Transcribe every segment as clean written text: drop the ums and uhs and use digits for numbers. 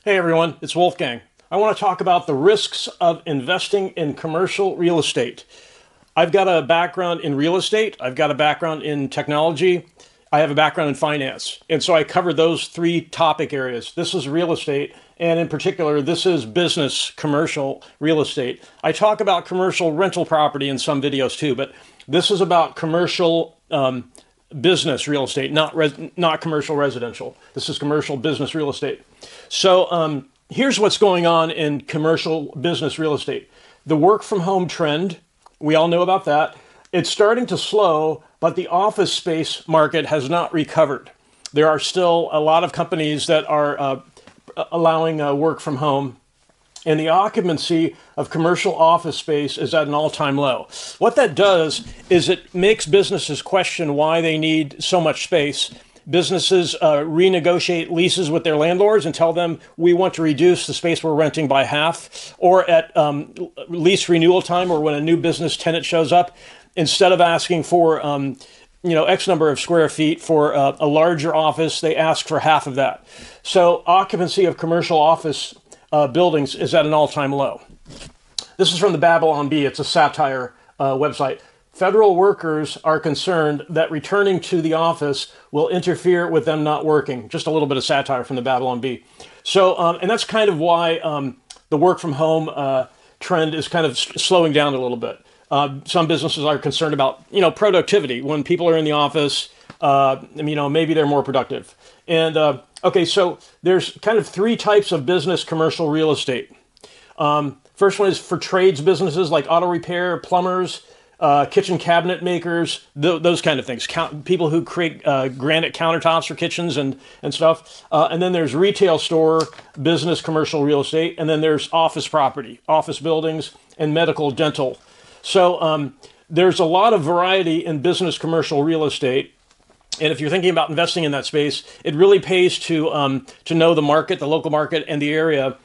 Hey everyone, it's Wolfgang. I want to talk about the risks of investing in commercial real estate. I've got a background in real estate, I've got a background in technology, I have a background in finance. And so I cover those three topic areas. This is real estate, and in particular, this is business commercial real estate. I talk about commercial rental property in some videos too, but this is about commercial business real estate, not commercial residential. This is commercial business real estate. So here's what's going on in commercial business real estate. The work from home trend, we all know about that. It's starting to slow, but the office space market has not recovered. There are still a lot of companies that are allowing work from home, and the occupancy of commercial office space is at an all-time low. What that does is it makes businesses question why they need so much space. Businesses renegotiate leases with their landlords and tell them, we want to reduce the space we're renting by half, or at lease renewal time, or when a new business tenant shows up, instead of asking for X number of square feet for a larger office, they ask for half of that. So occupancy of commercial office buildings is at an all-time low. This is from the Babylon Bee. It's a satire website. Federal workers are concerned that returning to the office will interfere with them not working. Just a little bit of satire from the Babylon Bee. So, and that's kind of why the work from home trend is kind of slowing down a little bit. Some businesses are concerned about, productivity. When people are in the office, maybe they're more productive. And okay, so there's kind of three types of business commercial real estate. First one is for trades businesses like auto repair, plumbers, kitchen cabinet makers, those kind of things. People who create granite countertops for kitchens and stuff. And then there's retail store, business commercial real estate. And then there's office property, office buildings, and medical dental. So there's a lot of variety in business commercial real estate. And if you're thinking about investing in that space, it really pays to know the market, the local market, and the area.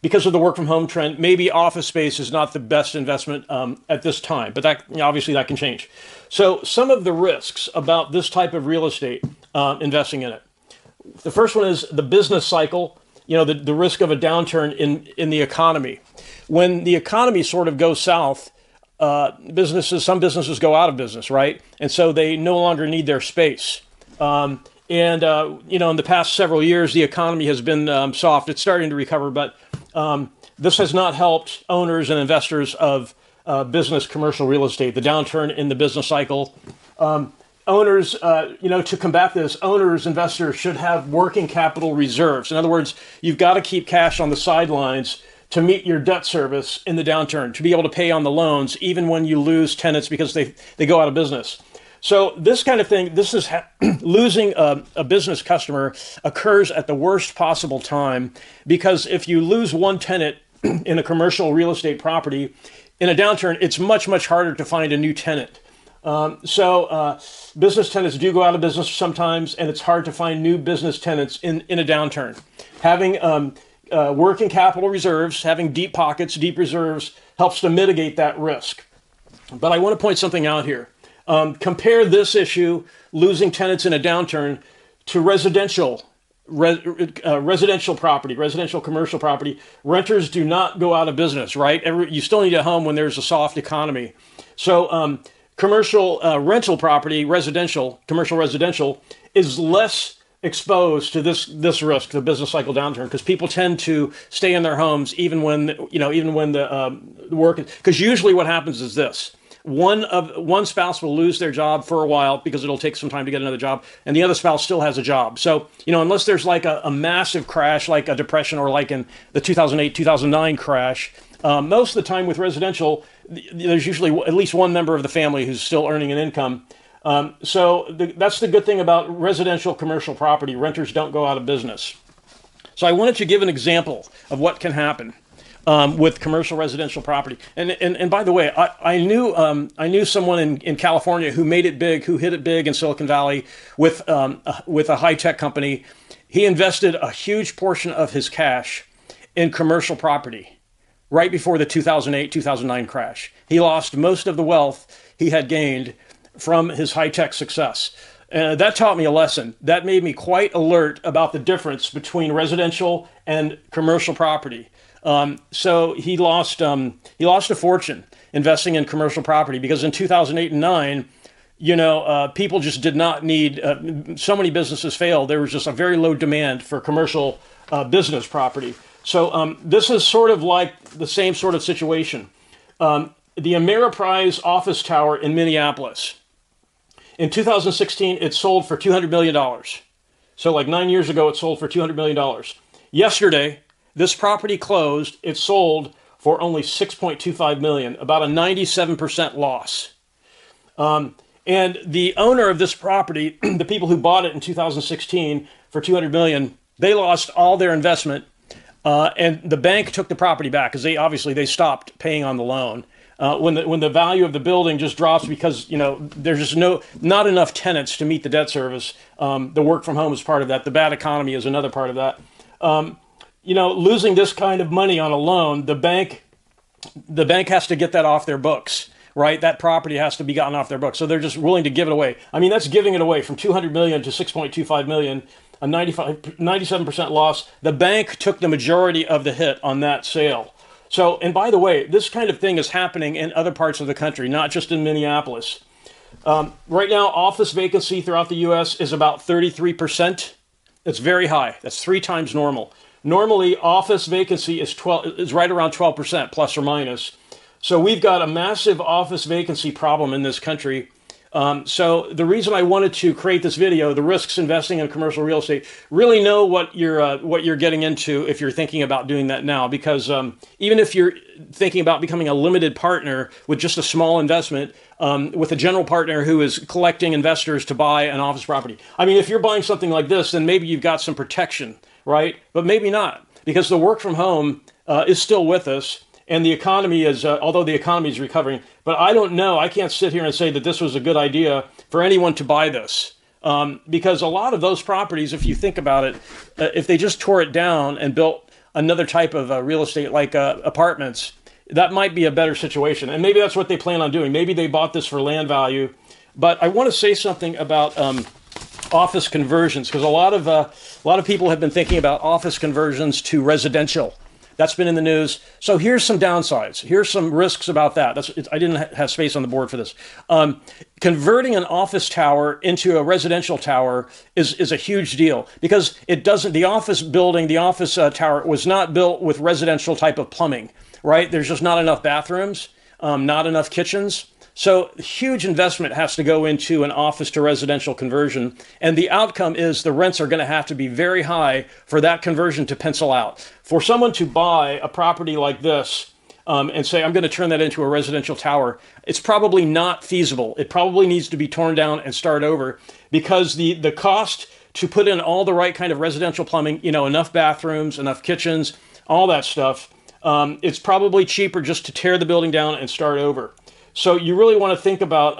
Because of the work from home trend, maybe office space is not the best investment at this time, but that obviously that can change. So some of the risks about this type of real estate, investing in it. The first one is the business cycle, the risk of a downturn in the economy. When the economy sort of goes south, some businesses go out of business, right? And so they no longer need their space. In the past several years, the economy has been soft. It's starting to recover, but this has not helped owners and investors of business commercial real estate. The downturn in the business cycle. Owners, to combat this, investors should have working capital reserves. In other words, you've got to keep cash on the sidelines to meet your debt service in the downturn, to be able to pay on the loans, even when you lose tenants because they go out of business. So this kind of thing, losing a business customer occurs at the worst possible time, because if you lose one tenant in a commercial real estate property, in a downturn, it's much, much harder to find a new tenant. So business tenants do go out of business sometimes, and it's hard to find new business tenants in a downturn. Having working capital reserves, having deep pockets, deep reserves, helps to mitigate that risk. But I want to point something out here. Compare this issue, losing tenants in a downturn, to residential property, residential commercial property. Renters do not go out of business, right? You still need a home when there's a soft economy. So commercial rental property, commercial residential, is less exposed to this risk, the business cycle downturn, because people tend to stay in their homes even when the work. Because usually what happens is this. One spouse will lose their job for a while because it'll take some time to get another job, and the other spouse still has a job. So, unless there's like a massive crash, like a depression, or like in the 2008, 2009 crash, most of the time with residential, there's usually at least one member of the family who's still earning an income. That's the good thing about residential commercial property. Renters don't go out of business. So I wanted to give an example of what can happen with commercial residential property. And by the way, I knew someone in California who made it big, who hit it big in Silicon Valley with a high-tech company. He invested a huge portion of his cash in commercial property right before the 2008, 2009 crash. He lost most of the wealth he had gained from his high-tech success. That taught me a lesson. That made me quite alert about the difference between residential and commercial property. So he lost a fortune investing in commercial property because in 2008 and 9, people just did not need. So many businesses failed. There was just a very low demand for commercial business property. So this is sort of like the same sort of situation. The Ameriprise office tower in Minneapolis. In 2016, it sold for $200 million. So like 9 years ago, it sold for $200 million. Yesterday, this property closed. It sold for only $6.25 million, about a 97% loss. And the owner of this property, the people who bought it in 2016 for $200 million, they lost all their investment. And the bank took the property back because they stopped paying on the loan. When the value of the building just drops because there's just not enough tenants to meet the debt service. The work from home is part of that. The bad economy is another part of that. Losing this kind of money on a loan, the bank has to get that off their books, right? That property has to be gotten off their books. So they're just willing to give it away. I mean, that's giving it away from $200 million to $6.25 million, a 97% loss. The bank took the majority of the hit on that sale. So, and by the way, this kind of thing is happening in other parts of the country, not just in Minneapolis. Right now, office vacancy throughout the U.S. is about 33%. That's very high. That's 3 times normal. Normally, office vacancy is right around 12%, plus or minus. So we've got a massive office vacancy problem in this country. So the reason I wanted to create this video, the risks investing in commercial real estate, really know what you're getting into if you're thinking about doing that now. Because even if you're thinking about becoming a limited partner with just a small investment, with a general partner who is collecting investors to buy an office property. I mean, if you're buying something like this, then maybe you've got some protection, right? But maybe not, because the work from home is still with us. And the economy is, although the economy is recovering, but I don't know. I can't sit here and say that this was a good idea for anyone to buy this. Because a lot of those properties, if you think about it, if they just tore it down and built another type of real estate like apartments, that might be a better situation. And maybe that's what they plan on doing. Maybe they bought this for land value. But I want to say something about office conversions, because a lot of people have been thinking about office conversions to residential. That's been in the news. So here's some downsides. Here's some risks about that. I didn't have space on the board for this. Converting an office tower into a residential tower is a huge deal because the office building, the office tower was not built with residential type of plumbing, right? There's just not enough bathrooms, not enough kitchens. So huge investment has to go into an office to residential conversion. And the outcome is the rents are going to have to be very high for that conversion to pencil out. For someone to buy a property like this and say, I'm going to turn that into a residential tower, it's probably not feasible. It probably needs to be torn down and start over because the cost to put in all the right kind of residential plumbing, enough bathrooms, enough kitchens, all that stuff, it's probably cheaper just to tear the building down and start over. So you really want to think about,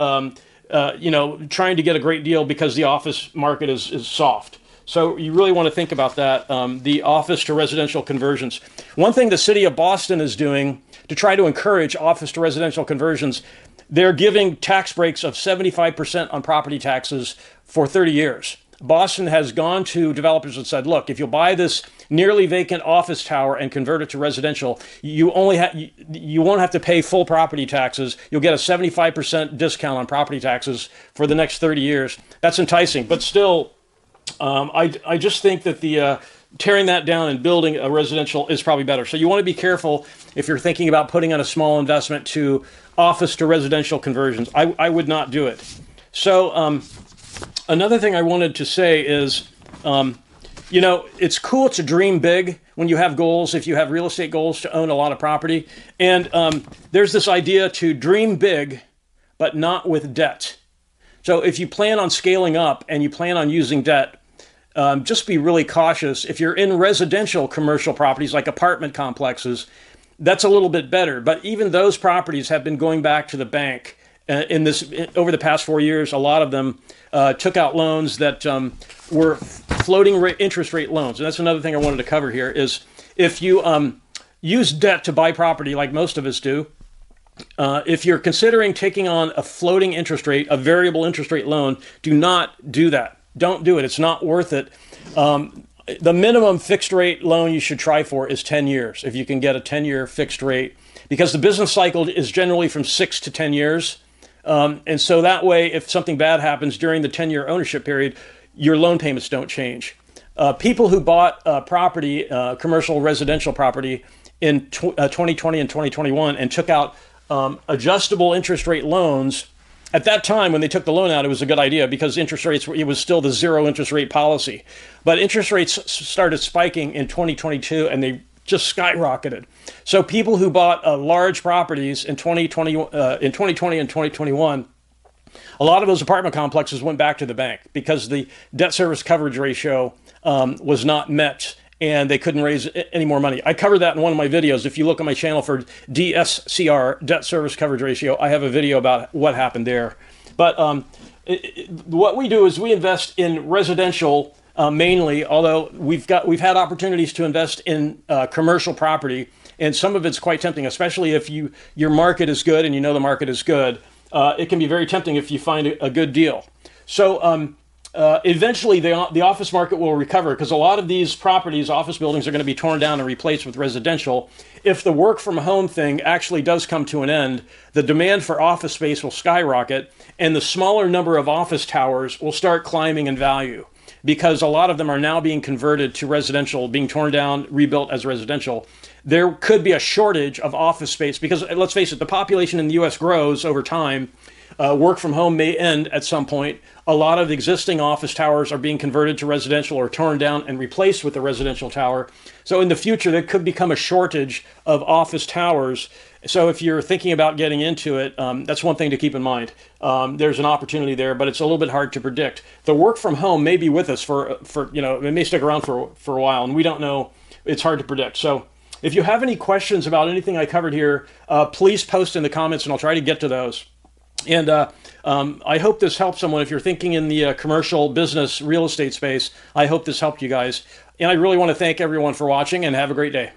trying to get a great deal because the office market is soft. So you really want to think about that, the office to residential conversions. One thing the city of Boston is doing to try to encourage office to residential conversions, they're giving tax breaks of 75% on property taxes for 30 years. Boston has gone to developers and said, look, if you'll buy this nearly vacant office tower and convert it to residential, you won't have to pay full property taxes. You'll get a 75% discount on property taxes for the next 30 years. That's enticing, but still, I just think that the tearing that down and building a residential is probably better. So you want to be careful if you're thinking about putting on a small investment to office to residential conversions. I would not do it. So another thing I wanted to say is, it's cool to dream big when you have goals, if you have real estate goals to own a lot of property. And there's this idea to dream big, but not with debt. So if you plan on scaling up and you plan on using debt, just be really cautious. If you're in residential commercial properties like apartment complexes, that's a little bit better. But even those properties have been going back to the bank over the past 4 years. A lot of them took out loans that were floating interest rate loans. And that's another thing I wanted to cover here is if you use debt to buy property like most of us do, If you're considering taking on a floating interest rate, a variable interest rate loan, do not do that. Don't do it. It's not worth it. The minimum fixed rate loan you should try for is 10 years. If you can get a 10-year fixed rate, because the business cycle is generally from 6 to 10 years. And so that way, if something bad happens during the 10-year ownership period, your loan payments don't change. People who bought property, commercial residential property in 2020 and 2021 and took out adjustable interest rate loans, at that time when they took the loan out, it was a good idea because interest rates, it was still the zero interest rate policy. But interest rates started spiking in 2022 and they just skyrocketed. So people who bought large properties in 2020 and 2021, a lot of those apartment complexes went back to the bank because the debt service coverage ratio was not met and they couldn't raise any more money. I covered that in one of my videos. If you look at my channel for DSCR, debt service coverage ratio, I have a video about what happened there. But what we do is we invest in residential mainly, although we've had opportunities to invest in commercial property, and some of it's quite tempting, especially if your market is good and you know the market is good. It can be very tempting if you find a good deal. So eventually the office market will recover because a lot of these properties, office buildings, are going to be torn down and replaced with residential. If the work from home thing actually does come to an end, the demand for office space will skyrocket and the smaller number of office towers will start climbing in value because a lot of them are now being converted to residential, being torn down, rebuilt as residential. There could be a shortage of office space because, let's face it, the population in the U.S. grows over time. Work from home may end at some point. A lot of existing office towers are being converted to residential or torn down and replaced with a residential tower. So in the future, there could become a shortage of office towers. So if you're thinking about getting into it, that's one thing to keep in mind. There's an opportunity there, but it's a little bit hard to predict. The work from home may be with us for it may stick around for a while, and we don't know. It's hard to predict. So if you have any questions about anything I covered here, please post in the comments, and I'll try to get to those. And I hope this helps someone. If you're thinking in the commercial business real estate space, I hope this helped you guys. And I really want to thank everyone for watching and have a great day.